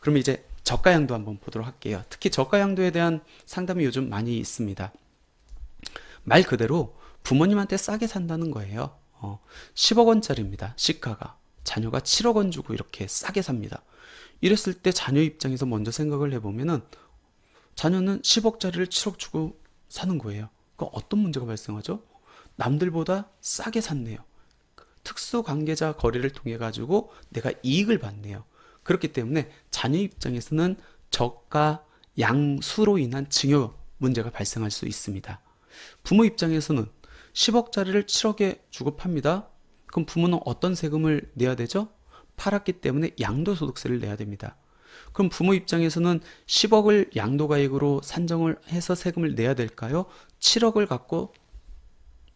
그러면 이제 저가 양도 한번 보도록 할게요. 특히 저가 양도에 대한 상담이 요즘 많이 있습니다. 말 그대로 부모님한테 싸게 산다는 거예요. 10억 원짜리입니다. 시가가. 자녀가 7억 원 주고 이렇게 싸게 삽니다. 이랬을 때 자녀 입장에서 먼저 생각을 해보면은 자녀는 10억짜리를 7억 주고 사는 거예요. 그럼 어떤 문제가 발생하죠? 남들보다 싸게 샀네요. 특수관계자 거래를 통해 가지고 내가 이익을 받네요. 그렇기 때문에 자녀 입장에서는 저가 양수로 인한 증여 문제가 발생할 수 있습니다. 부모 입장에서는 10억짜리를 7억에 주고 팝니다. 그럼 부모는 어떤 세금을 내야 되죠? 팔았기 때문에 양도소득세를 내야 됩니다. 그럼 부모 입장에서는 10억을 양도가액으로 산정을 해서 세금을 내야 될까요? 7억을 갖고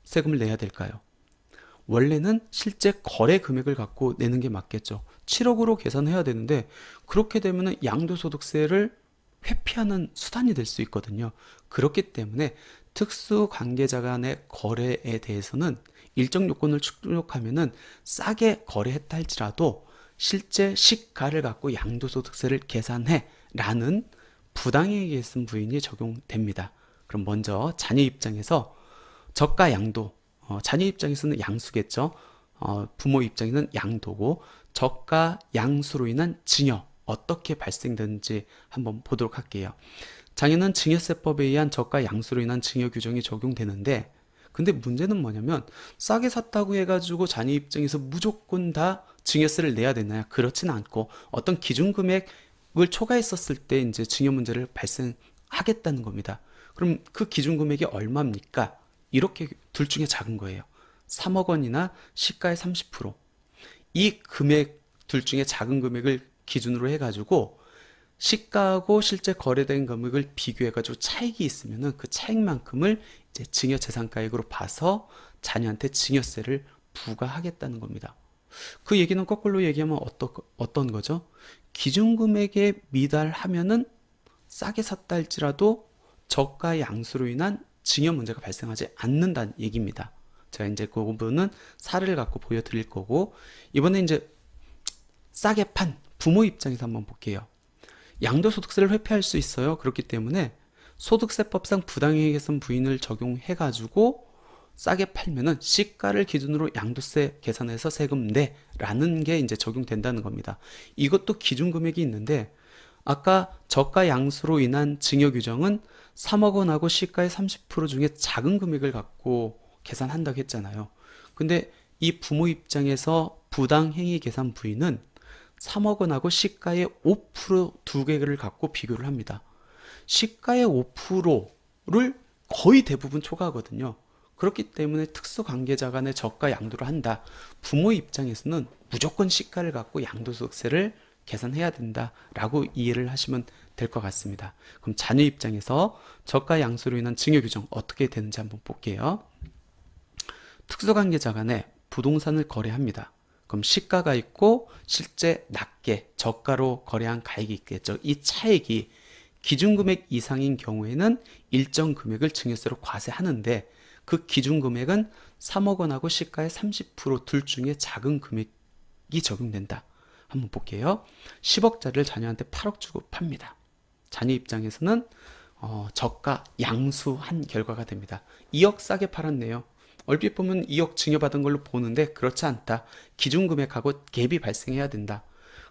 세금을 내야 될까요? 원래는 실제 거래 금액을 갖고 내는 게 맞겠죠. 7억으로 계산해야 되는데 그렇게 되면 양도소득세를 회피하는 수단이 될 수 있거든요. 그렇기 때문에 특수관계자 간의 거래에 대해서는 일정 요건을 충족하면은 싸게 거래했다 할지라도 실제 시가를 갖고 양도소득세를 계산해 라는 부당이익에 있은 부인이 적용됩니다. 그럼 먼저 자녀 입장에서 저가 양도, 자녀 입장에서는 양수겠죠. 부모 입장에서는 양도고 저가 양수로 인한 증여 어떻게 발생되는지 한번 보도록 할게요. 자녀는 증여세법에 의한 저가 양수로 인한 증여 규정이 적용되는데 근데 문제는 뭐냐면 싸게 샀다고 해가지고 자녀 입장에서 무조건 다 증여세를 내야 되나요? 그렇지는 않고 어떤 기준 금액을 초과했었을 때 이제 증여 문제를 발생하겠다는 겁니다. 그럼 그 기준 금액이 얼마입니까? 이렇게 둘 중에 작은 거예요. 3억 원이나 시가의 30%. 이 금액 둘 중에 작은 금액을 기준으로 해가지고 시가하고 실제 거래된 금액을 비교해가지고 차익이 있으면은 그 차익만큼을 이제 증여재산가액으로 봐서 자녀한테 증여세를 부과하겠다는 겁니다. 그 얘기는 거꾸로 얘기하면 어떤 거죠? 기준금액에 미달하면은 싸게 샀다 할지라도 저가 양수로 인한 증여 문제가 발생하지 않는다는 얘기입니다. 제가 이제 그 부분은 사례를 갖고 보여드릴 거고 이번에 이제 싸게 판 부모 입장에서 한번 볼게요. 양도소득세를 회피할 수 있어요. 그렇기 때문에 소득세법상 부당이익에선 부인을 적용해가지고 싸게 팔면은 시가를 기준으로 양도세 계산해서 세금 내라는 게 이제 적용된다는 겁니다. 이것도 기준 금액이 있는데 아까 저가 양수로 인한 증여 규정은 3억 원하고 시가의 30% 중에 작은 금액을 갖고 계산한다고 했잖아요. 근데 이 부모 입장에서 부당행위 계산 부인은 3억 원하고 시가의 5%두 개를 갖고 비교를 합니다. 시가의 5%를 거의 대부분 초과하거든요. 그렇기 때문에 특수관계자 간의 저가 양도를 한다. 부모 입장에서는 무조건 시가를 갖고 양도소득세를 계산해야 된다라고 이해를 하시면 될 것 같습니다. 그럼 자녀 입장에서 저가 양수로 인한 증여 규정 어떻게 되는지 한번 볼게요. 특수관계자 간에 부동산을 거래합니다. 그럼 시가가 있고 실제 낮게 저가로 거래한 가액이 있겠죠. 이 차액이 기준금액 이상인 경우에는 일정 금액을 증여세로 과세하는데 그 기준금액은 3억 원하고 시가의 30%둘 중에 작은 금액이 적용된다. 한번 볼게요. 10억짜리를 자녀한테 8억 주고 팝니다. 자녀 입장에서는 저가 양수한 결과가 됩니다. 2억 싸게 팔았네요. 얼핏 보면 2억 증여받은 걸로 보는데 그렇지 않다. 기준금액하고 갭이 발생해야 된다.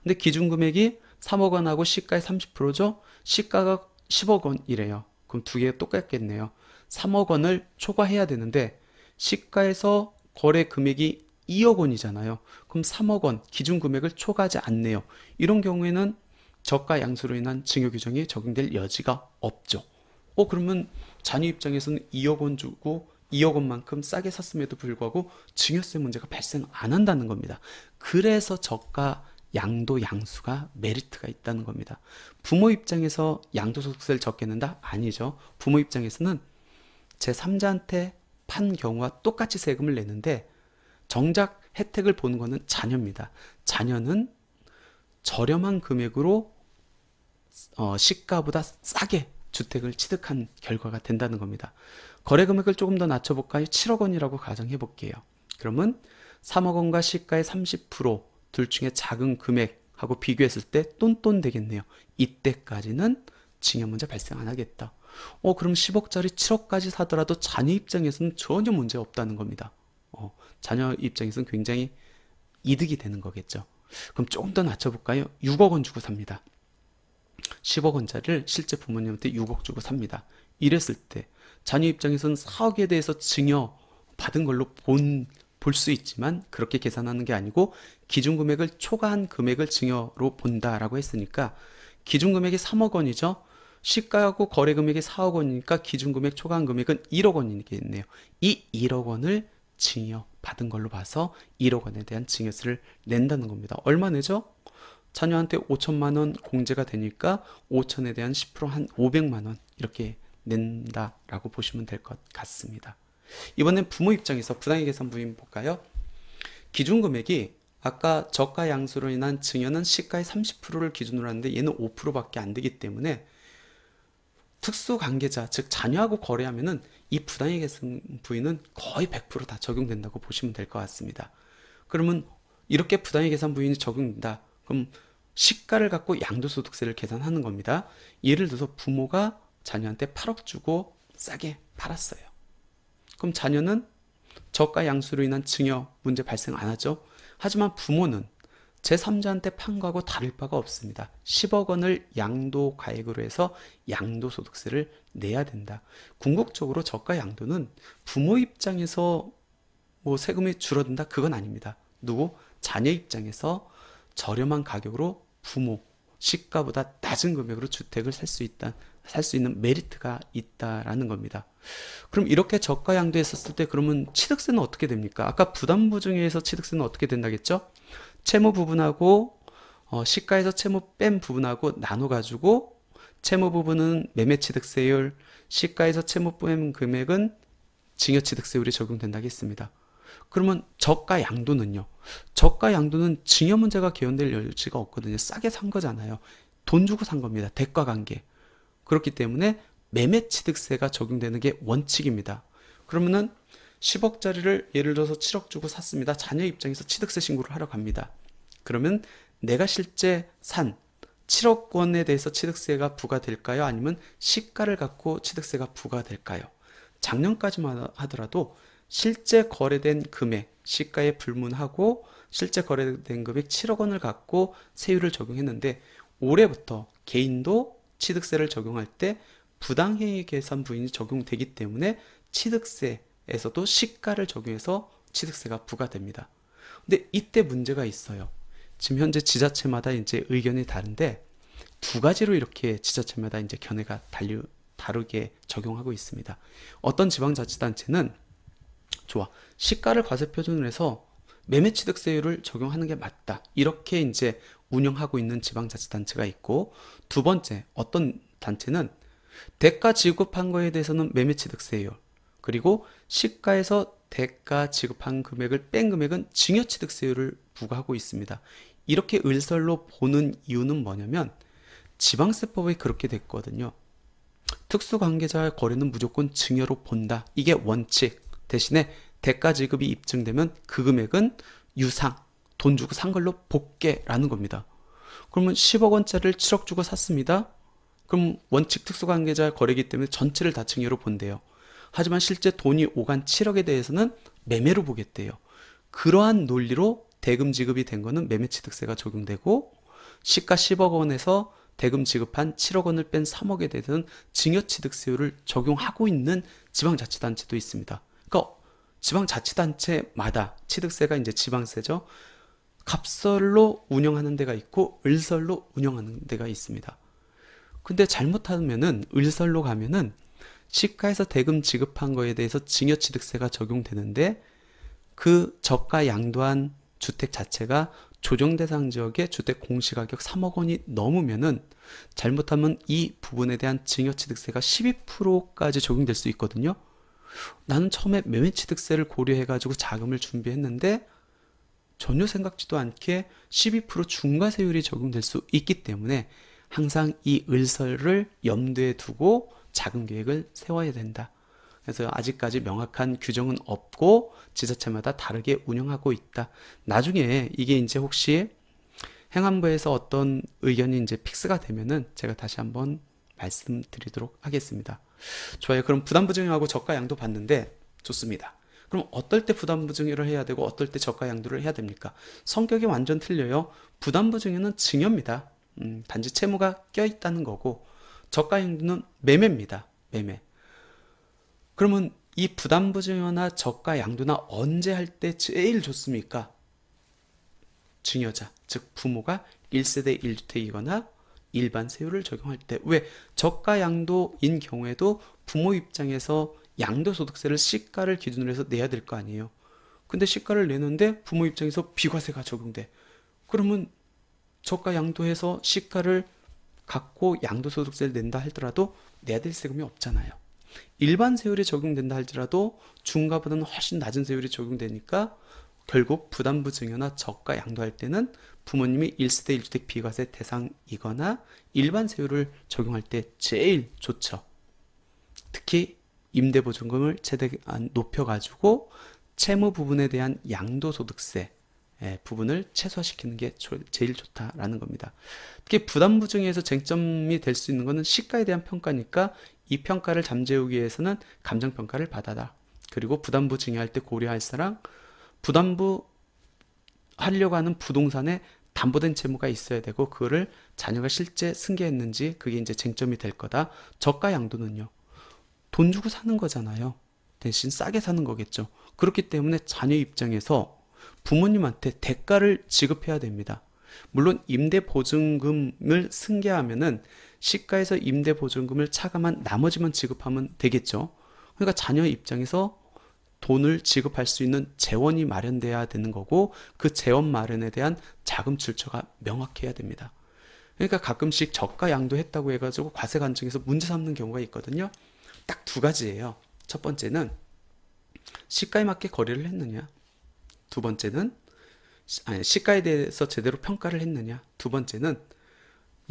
근데 기준금액이 3억 원하고 시가의 30%죠? 시가가 10억 원이래요. 그럼 두 개가 똑같겠네요. 3억 원을 초과해야 되는데 시가에서 거래 금액이 2억 원이잖아요. 그럼 3억 원 기준금액을 초과하지 않네요. 이런 경우에는 저가 양수로 인한 증여 규정이 적용될 여지가 없죠. 그러면 자녀 입장에서는 2억 원 주고 2억 원만큼 싸게 샀음에도 불구하고 증여세 문제가 발생 안 한다는 겁니다. 그래서 저가 양도 양수가 메리트가 있다는 겁니다. 부모 입장에서 양도소득세를 적게 낸다? 아니죠. 부모 입장에서는 제3자한테 판 경우와 똑같이 세금을 내는데 정작 혜택을 보는 것은 자녀입니다. 자녀는 저렴한 금액으로 시가보다 싸게 주택을 취득한 결과가 된다는 겁니다. 거래 금액을 조금 더 낮춰볼까요? 7억 원이라고 가정해 볼게요. 그러면 3억 원과 시가의 30%둘 중에 작은 금액 하고 비교했을 때 똔똔 되겠네요. 이때까지는 증여 문제 발생 안 하겠다. 그럼 10억짜리 7억까지 사더라도 자녀 입장에서는 전혀 문제 없다는 겁니다. 자녀 입장에서는 굉장히 이득이 되는 거겠죠. 그럼 조금 더 낮춰볼까요? 6억 원 주고 삽니다. 10억 원짜리를 실제 부모님한테 6억 주고 삽니다. 이랬을 때 자녀 입장에서는 4억에 대해서 증여 받은 걸로 볼 수 있지만 그렇게 계산하는 게 아니고 기준금액을 초과한 금액을 증여로 본다라고 했으니까 기준금액이 3억 원이죠. 시가하고 거래금액이 4억 원이니까 기준금액 초과한 금액은 1억 원이겠네요. 이 1억 원을 증여 받은 걸로 봐서 1억 원에 대한 증여세를 낸다는 겁니다. 얼마 내죠? 자녀한테 5천만 원 공제가 되니까 5천에 대한 10%한 500만 원 이렇게 낸다라고 보시면 될 것 같습니다. 이번엔 부모 입장에서 부당의 계산부인 볼까요? 기준금액이 아까 저가 양수로 인한 증여는 시가의 30%를 기준으로 하는데 얘는 5%밖에 안 되기 때문에 특수관계자, 즉 자녀하고 거래하면은 이 부당의 계산 부위는 거의 100% 다 적용된다고 보시면 될 것 같습니다. 그러면 이렇게 부당의 계산 부위는 적용된다. 그럼 시가를 갖고 양도소득세를 계산하는 겁니다. 예를 들어서 부모가 자녀한테 8억 주고 싸게 팔았어요. 그럼 자녀는 저가 양수로 인한 증여 문제 발생 안 하죠. 하지만 부모는 제3자한테 판 거하고 다를 바가 없습니다. 10억 원을 양도가액으로 해서 양도소득세를 내야 된다. 궁극적으로 저가 양도는 부모 입장에서 뭐 세금이 줄어든다? 그건 아닙니다. 누구? 자녀 입장에서 저렴한 가격으로 부모, 시가보다 낮은 금액으로 주택을 살 수 있는 메리트가 있다라는 겁니다. 그럼 이렇게 저가 양도했었을 때 그러면 취득세는 어떻게 됩니까? 아까 부담보증에서 취득세는 어떻게 된다겠죠? 채무 부분하고 시가에서 채무 뺀 부분하고 나눠가지고 채무 부분은 매매취득세율, 시가에서 채무 뺀 금액은 증여취득세율이 적용된다겠습니다. 그러면 저가 양도는요? 저가 양도는 증여 문제가 개연될 여지가 없거든요. 싸게 산 거잖아요. 돈 주고 산 겁니다. 대가 관계. 그렇기 때문에 매매취득세가 적용되는 게 원칙입니다. 그러면은 10억짜리를 예를 들어서 7억 주고 샀습니다. 자녀 입장에서 취득세 신고를 하러 갑니다. 그러면 내가 실제 산 7억 원에 대해서 취득세가 부과될까요? 아니면 시가를 갖고 취득세가 부과될까요? 작년까지만 하더라도 실제 거래된 금액, 시가에 불문하고 실제 거래된 금액 7억 원을 갖고 세율을 적용했는데 올해부터 개인도 취득세를 적용할 때 부당행위 계산 부인이 적용되기 때문에 취득세에서도 시가를 적용해서 취득세가 부과됩니다. 근데 이때 문제가 있어요. 지금 현재 지자체마다 이제 의견이 다른데 두 가지로 이렇게 지자체마다 이제 견해가 다르게 적용하고 있습니다. 어떤 지방자치단체는 좋아, 시가를 과세 표준으로 해서 매매취득세율을 적용하는 게 맞다. 이렇게 이제 운영하고 있는 지방자치단체가 있고, 두 번째 어떤 단체는 대가 지급한 거에 대해서는 매매취득세율, 그리고 시가에서 대가 지급한 금액을 뺀 금액은 증여취득세율을 부과하고 있습니다. 이렇게 을설로 보는 이유는 뭐냐면 지방세법이 그렇게 됐거든요. 특수관계자의 거래는 무조건 증여로 본다. 이게 원칙. 대신에 대가 지급이 입증되면 그 금액은 유상, 돈 주고 산 걸로 복귀라는 겁니다. 그러면 10억 원짜리를 7억 주고 샀습니다. 그럼 원칙 특수관계자 거래이기 때문에 전체를 다 증여로 본대요. 하지만 실제 돈이 오간 7억에 대해서는 매매로 보겠대요. 그러한 논리로 대금 지급이 된 거는 매매취득세가 적용되고, 시가 10억 원에서 대금 지급한 7억 원을 뺀 3억에 대해서는 증여취득세율을 적용하고 있는 지방자치단체도 있습니다. 그러니까 지방자치단체마다 취득세가 이제 지방세죠. 갑설로 운영하는 데가 있고 을설로 운영하는 데가 있습니다. 근데 잘못하면은 을설로 가면은 시가에서 대금 지급한 거에 대해서 증여취득세가 적용되는데 그 저가 양도한 주택 자체가 조정 대상 지역의 주택 공시가격 3억 원이 넘으면은 잘못하면 이 부분에 대한 증여취득세가 12%까지 적용될 수 있거든요. 나는 처음에 매매취득세를 고려해가지고 자금을 준비했는데 전혀 생각지도 않게 12% 중과세율이 적용될 수 있기 때문에 항상 이 을설을 염두에 두고 자금 계획을 세워야 된다. 그래서 아직까지 명확한 규정은 없고 지자체마다 다르게 운영하고 있다. 나중에 이게 이제 혹시 행안부에서 어떤 의견이 이제 픽스가 되면은 제가 다시 한번 말씀드리도록 하겠습니다. 좋아요. 그럼 부담부증여하고 저가 양도 봤는데 좋습니다. 그럼 어떨 때 부담부증여를 해야 되고 어떨 때 저가 양도를 해야 됩니까? 성격이 완전 틀려요. 부담부증여는 증여입니다. 단지 채무가 껴있다는 거고 저가 양도는 매매입니다. 매매. 그러면 이 부담부증여나 저가 양도나 언제 할 때 제일 좋습니까? 증여자, 즉 부모가 1세대 1주택이거나 일반 세율을 적용할 때. 왜? 저가 양도인 경우에도 부모 입장에서 양도소득세를 시가를 기준으로 해서 내야 될 거 아니에요. 근데 시가를 내는데 부모 입장에서 비과세가 적용돼. 그러면 저가 양도해서 시가를 갖고 양도소득세를 낸다 할더라도 내야 될 세금이 없잖아요. 일반 세율이 적용된다 할지라도 중과보다는 훨씬 낮은 세율이 적용되니까 결국 부담부증여나 저가 양도할 때는 부모님이 1세대 1주택 비과세 대상이거나 일반 세율을 적용할 때 제일 좋죠. 특히 임대보증금을 최대한 높여가지고 채무 부분에 대한 양도소득세 부분을 최소화시키는 게 제일 좋다라는 겁니다. 특히 부담부증여에서 쟁점이 될 수 있는 것은 시가에 대한 평가니까 이 평가를 잠재우기 위해서는 감정평가를 받아라. 그리고 부담부증여할 때 고려할 사항, 부담부 하려고 하는 부동산에 담보된 채무가 있어야 되고 그거를 자녀가 실제 승계했는지 그게 이제 쟁점이 될 거다. 저가 양도는요. 돈 주고 사는 거잖아요. 대신 싸게 사는 거겠죠. 그렇기 때문에 자녀 입장에서 부모님한테 대가를 지급해야 됩니다. 물론 임대보증금을 승계하면은 시가에서 임대보증금을 차감한 나머지만 지급하면 되겠죠. 그러니까 자녀 입장에서 돈을 지급할 수 있는 재원이 마련돼야 되는 거고 그 재원 마련에 대한 자금 출처가 명확해야 됩니다. 그러니까 가끔씩 저가 양도했다고 해가지고 과세 관청에서 문제 삼는 경우가 있거든요. 딱 두 가지예요. 첫 번째는 시가에 맞게 거래를 했느냐. 두 번째는 시가에 대해서 제대로 평가를 했느냐. 두 번째는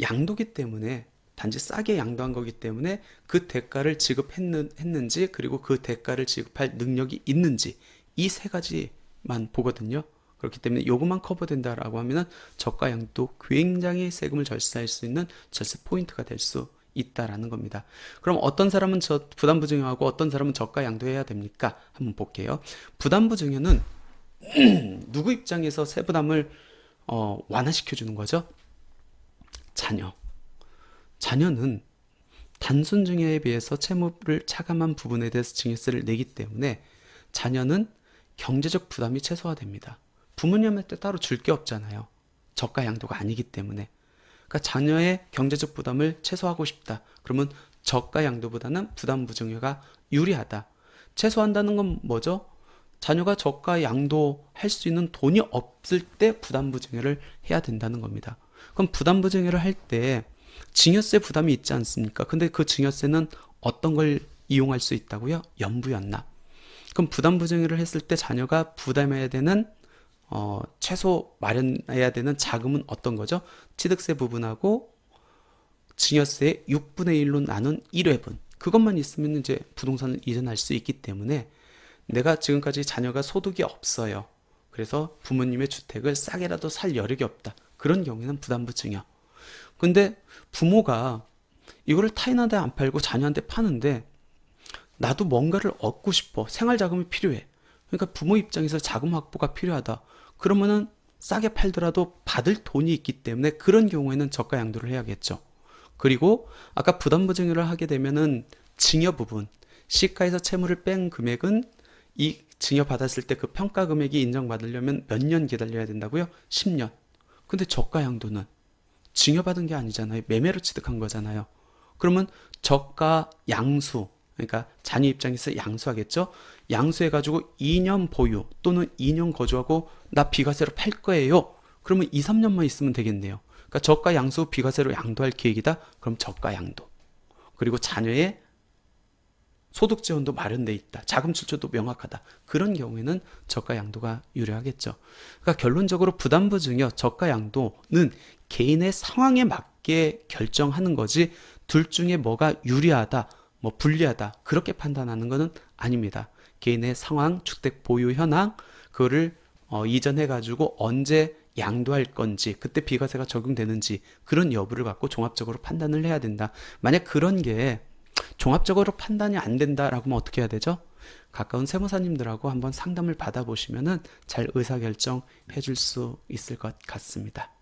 양도기 때문에 단지 싸게 양도한 거기 때문에 그 대가를 지급했는지 그리고 그 대가를 지급할 능력이 있는지 이 세 가지만 보거든요. 그렇기 때문에 요것만 커버된다라고 하면은 저가 양도 굉장히 세금을 절세할 수 있는 절세 포인트가 될 수 있다라는 겁니다. 그럼 어떤 사람은 부담부증여하고 어떤 사람은 저가 양도해야 됩니까? 한번 볼게요. 부담부증여는 누구 입장에서 세부담을 완화시켜 주는 거죠? 자녀. 자녀는 단순 증여에 비해서 채무를 차감한 부분에 대해서 증여세를 내기 때문에 자녀는 경제적 부담이 최소화됩니다. 부모님한테 따로 줄 게 없잖아요. 저가 양도가 아니기 때문에. 그러니까 자녀의 경제적 부담을 최소화하고 싶다. 그러면 저가 양도보다는 부담부증여가 유리하다. 최소화한다는 건 뭐죠? 자녀가 저가 양도할 수 있는 돈이 없을 때 부담부증여를 해야 된다는 겁니다. 그럼 부담부증여를 할 때 증여세 부담이 있지 않습니까? 근데 그 증여세는 어떤 걸 이용할 수 있다고요? 연부연납. 그럼 부담부증여를 했을 때 자녀가 부담해야 되는 최소 마련해야 되는 자금은 어떤 거죠? 취득세 부분하고 증여세의 6분의 1로 나눈 1회분. 그것만 있으면 이제 부동산을 이전할 수 있기 때문에 내가 지금까지 자녀가 소득이 없어요. 그래서 부모님의 주택을 싸게라도 살 여력이 없다. 그런 경우에는 부담부증여. 근데 부모가 이거를 타인한테 안 팔고 자녀한테 파는데 나도 뭔가를 얻고 싶어. 생활자금이 필요해. 그러니까 부모 입장에서 자금 확보가 필요하다. 그러면은 싸게 팔더라도 받을 돈이 있기 때문에 그런 경우에는 저가 양도를 해야겠죠. 그리고 아까 부담부증여를 하게 되면은 증여 부분, 시가에서 채무를 뺀 금액은 이 증여 받았을 때 그 평가 금액이 인정받으려면 몇 년 기다려야 된다고요? 10년. 근데 저가 양도는 증여받은 게 아니잖아요. 매매로 취득한 거잖아요. 그러면 저가 양수, 그러니까 자녀 입장에서 양수하겠죠. 양수해가지고 2년 보유 또는 2년 거주하고 나 비과세로 팔 거예요. 그러면 2, 3년만 있으면 되겠네요. 그러니까 저가 양수 비과세로 양도할 계획이다. 그럼 저가 양도. 그리고 자녀의 소득 지원도 마련돼 있다. 자금 출처도 명확하다. 그런 경우에는 저가 양도가 유리하겠죠. 그러니까 결론적으로 부담부증여, 저가 양도는 개인의 상황에 맞게 결정하는 거지 둘 중에 뭐가 유리하다, 뭐 불리하다 그렇게 판단하는 것은 아닙니다. 개인의 상황, 주택 보유 현황 그거를 이전해 가지고 언제 양도할 건지, 그때 비과세가 적용되는지 그런 여부를 갖고 종합적으로 판단을 해야 된다. 만약 그런 게 종합적으로 판단이 안 된다라고 하면 어떻게 해야 되죠? 가까운 세무사님들하고 한번 상담을 받아보시면은 잘 의사결정 해줄 수 있을 것 같습니다.